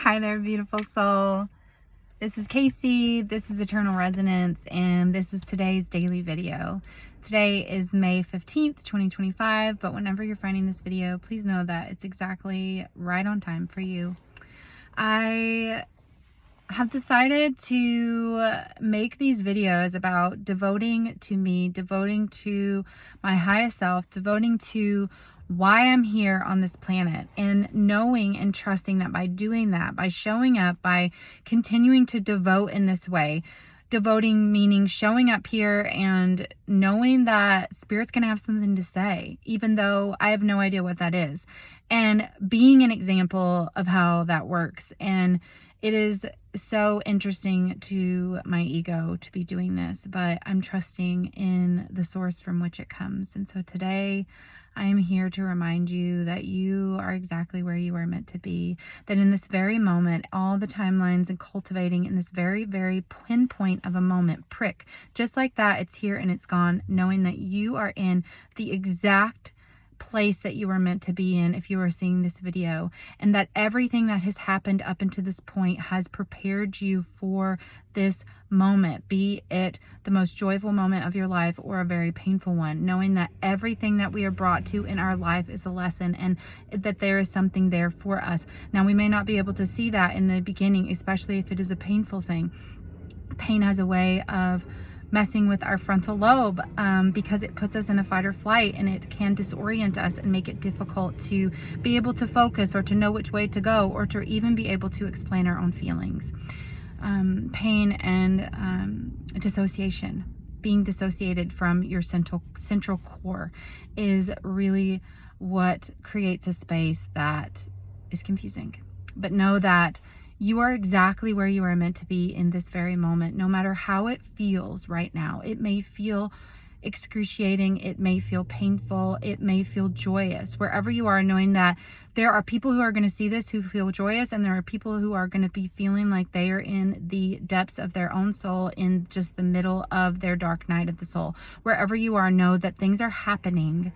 Hi there, beautiful soul. This is Casey, this is Eternal Resonance, and this is today's daily video. Today is May 15th, 2025, but whenever you're finding this video, please know that it's exactly right on time for you. I have decided to make these videos about devoting to me, devoting to my highest self, devoting to why I'm here on this planet, and knowing and trusting that by doing that, by showing up, by continuing to devote in this way, devoting meaning showing up here and knowing that Spirit's gonna have something to say, even though I have no idea what that is, and being an example of how that works. And it is so interesting to my ego to be doing this, but I'm trusting in the source from which it comes. And so today I am here to remind you that you are exactly where you are meant to be, that in this very moment, all the timelines and cultivating in this very, very pinpoint of a moment, prick, just like that, it's here and it's gone, knowing that you are in the exact place that you are meant to be in if you are seeing this video, and that everything that has happened up until this point has prepared you for this moment, be it the most joyful moment of your life or a very painful one, knowing that everything that we are brought to in our life is a lesson and that there is something there for us. Now, we may not be able to see that in the beginning, especially if it is a painful thing. Pain has a way of messing with our frontal lobe because it puts us in a fight or flight, and it can disorient us and make it difficult to be able to focus or to know which way to go or to even be able to explain our own feelings. Pain and dissociation, being dissociated from your central core, is really what creates a space that is confusing. But know that you are exactly where you are meant to be in this very moment, no matter how it feels right now. It may feel excruciating, it may feel painful, it may feel joyous. Wherever you are, knowing that there are people who are going to see this who feel joyous, and there are people who are going to be feeling like they are in the depths of their own soul, in just the middle of their dark night of the soul. Wherever you are, know that things are happening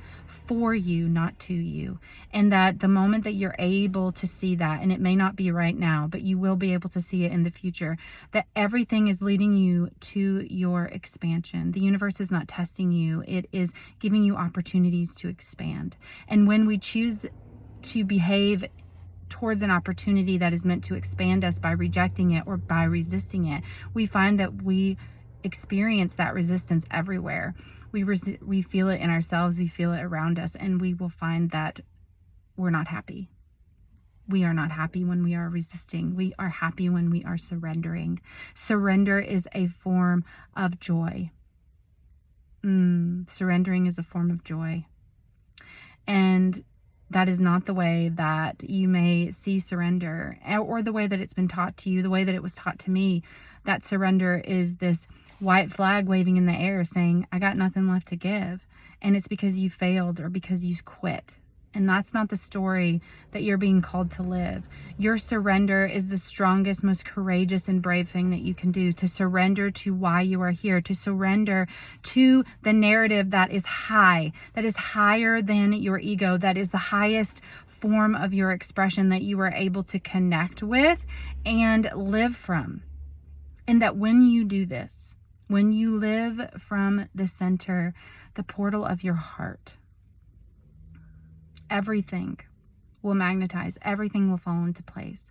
for you, not to you. And that the moment that you're able to see that, and it may not be right now, but you will be able to see it in the future, that everything is leading you to your expansion. The universe is not testing you, it is giving you opportunities to expand. And when we choose to behave towards an opportunity that is meant to expand us by rejecting it or by resisting it, we find that we experience that resistance everywhere. We feel it in ourselves, we feel it around us, and we will find that we're not happy. We are not happy when we are resisting. We are happy when we are surrendering. Surrender is a form of joy. Surrendering is a form of joy. And that is not the way that you may see surrender, or the way that it's been taught to you, the way that it was taught to me. That surrender is this white flag waving in the air saying, I got nothing left to give. And it's because you failed or because you quit. And that's not the story that you're being called to live. Your surrender is the strongest, most courageous and brave thing that you can do, to surrender to why you are here, to surrender to the narrative that is high, that is higher than your ego, that is the highest form of your expression that you are able to connect with and live from. And that when you do this, when you live from the center, the portal of your heart, everything will magnetize, everything will fall into place.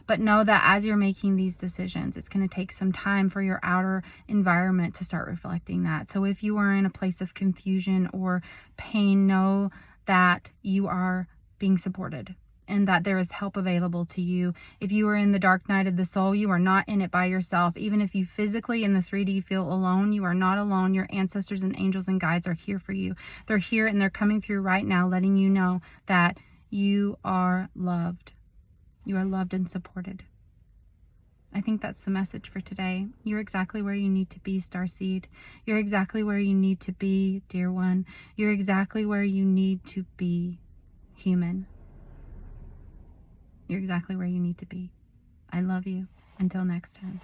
But know that as you're making these decisions, it's going to take some time for your outer environment to start reflecting that. So if you are in a place of confusion or pain, know that you are being supported and that there is help available to you. If you are in the dark night of the soul, you are not in it by yourself. Even if you physically in the 3D feel alone, you are not alone. Your ancestors and angels and guides are here for you. They're here and they're coming through right now, letting you know that you are loved. You are loved and supported. I think that's the message for today. You're exactly where you need to be, Starseed. You're exactly where you need to be, dear one. You're exactly where you need to be, human. You're exactly where you need to be. I love you. Until next time.